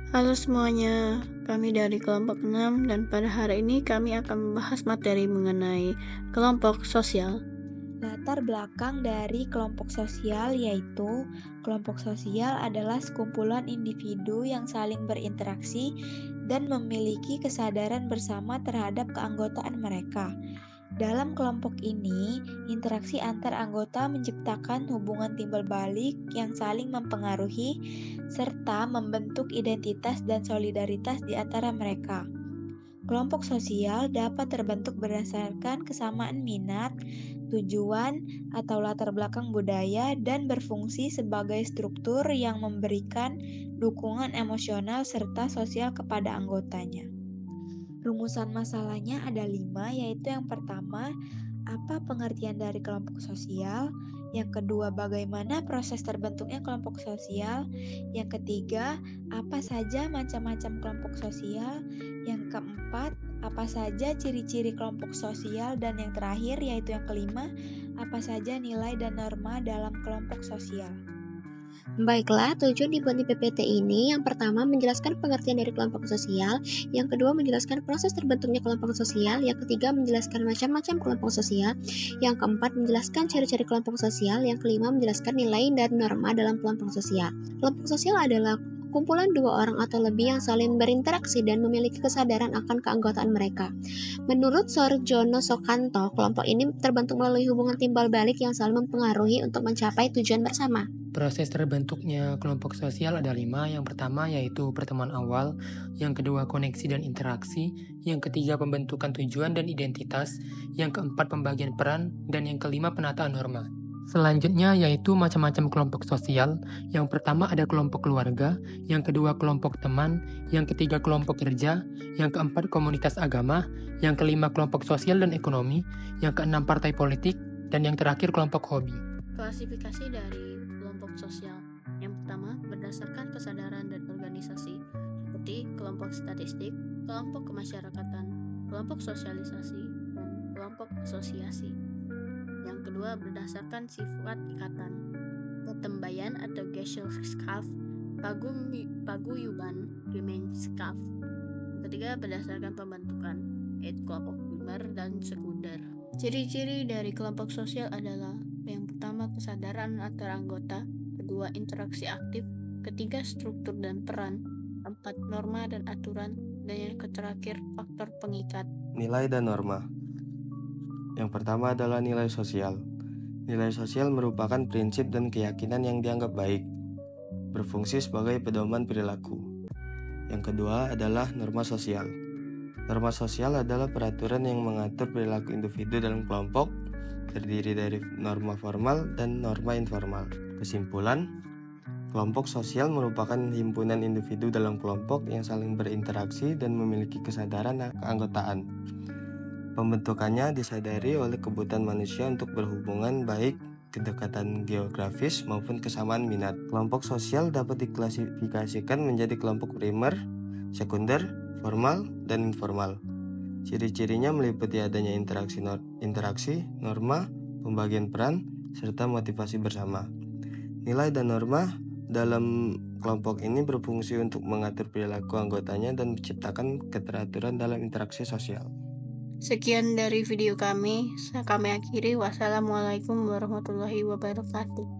Halo semuanya, kami dari kelompok 6 dan pada hari ini kami akan membahas materi mengenai kelompok sosial. Latar belakang dari kelompok sosial yaitu kelompok sosial adalah sekumpulan individu yang saling berinteraksi dan memiliki kesadaran bersama terhadap keanggotaan mereka. Dalam kelompok ini, interaksi antar anggota menciptakan hubungan timbal balik yang saling mempengaruhi serta membentuk identitas dan solidaritas di antara mereka. Kelompok sosial dapat terbentuk berdasarkan kesamaan minat, tujuan, atau latar belakang budaya dan berfungsi sebagai struktur yang memberikan dukungan emosional serta sosial kepada anggotanya. Rumusan masalahnya ada 5, yaitu yang pertama, apa pengertian dari kelompok sosial? Yang kedua, bagaimana proses terbentuknya kelompok sosial? Yang ketiga, apa saja macam-macam kelompok sosial? Yang keempat, apa saja ciri-ciri kelompok sosial? Dan yang terakhir, yaitu yang kelima, apa saja nilai dan norma dalam kelompok sosial? Baiklah, tujuan dibuatnya PPT ini yang pertama menjelaskan pengertian dari kelompok sosial, yang kedua menjelaskan proses terbentuknya kelompok sosial, yang ketiga menjelaskan macam-macam kelompok sosial, yang keempat menjelaskan ciri-ciri kelompok sosial, yang kelima menjelaskan nilai dan norma dalam kelompok sosial. Kelompok sosial adalah kumpulan dua orang atau lebih yang saling berinteraksi dan memiliki kesadaran akan keanggotaan mereka. Menurut Sorjono Sokanto, kelompok ini terbentuk melalui hubungan timbal balik yang saling mempengaruhi untuk mencapai tujuan bersama. Proses terbentuknya kelompok sosial ada 5. Yang pertama yaitu pertemuan awal, yang kedua koneksi dan interaksi, yang ketiga pembentukan tujuan dan identitas, yang keempat pembagian peran, dan yang kelima penataan norma. Selanjutnya yaitu macam-macam kelompok sosial. Yang pertama ada kelompok keluarga, yang kedua kelompok teman, yang ketiga kelompok kerja, yang keempat komunitas agama, yang kelima kelompok sosial dan ekonomi, yang keenam partai politik, dan yang terakhir kelompok hobi. Klasifikasi dari kelompok sosial. Yang pertama, berdasarkan kesadaran dan organisasi, seperti kelompok statistik, kelompok kemasyarakatan, kelompok sosialisasi, dan kelompok asosiasi. Yang kedua, berdasarkan sifat ikatan, ketembayan atau Gesellschaft, paguyuban, Gemeinschaft. Yang ketiga, berdasarkan pembentukan, yaitu kelompok primer dan sekunder. Ciri-ciri dari kelompok sosial adalah yang pertama kesadaran antar anggota, kedua interaksi aktif, ketiga struktur dan peran, keempat norma dan aturan, dan yang terakhir faktor pengikat. Nilai dan norma. Yang pertama adalah nilai sosial. Nilai sosial merupakan prinsip dan keyakinan yang dianggap baik, berfungsi sebagai pedoman perilaku. Yang kedua adalah norma sosial. Norma sosial adalah peraturan yang mengatur perilaku individu dalam kelompok, terdiri dari norma formal dan norma informal. Kesimpulan, kelompok sosial merupakan himpunan individu dalam kelompok yang saling berinteraksi dan memiliki kesadaran keanggotaan. Pembentukannya disadari oleh kebutuhan manusia untuk berhubungan baik kedekatan geografis maupun kesamaan minat. Kelompok sosial dapat diklasifikasikan menjadi kelompok primer, sekunder, formal, dan informal. Ciri-cirinya meliputi adanya interaksi, norma, pembagian peran, serta motivasi bersama. Nilai dan norma dalam kelompok ini berfungsi untuk mengatur perilaku anggotanya dan menciptakan keteraturan dalam interaksi sosial. Sekian dari video kami akhiri. Wassalamualaikum warahmatullahi wabarakatuh.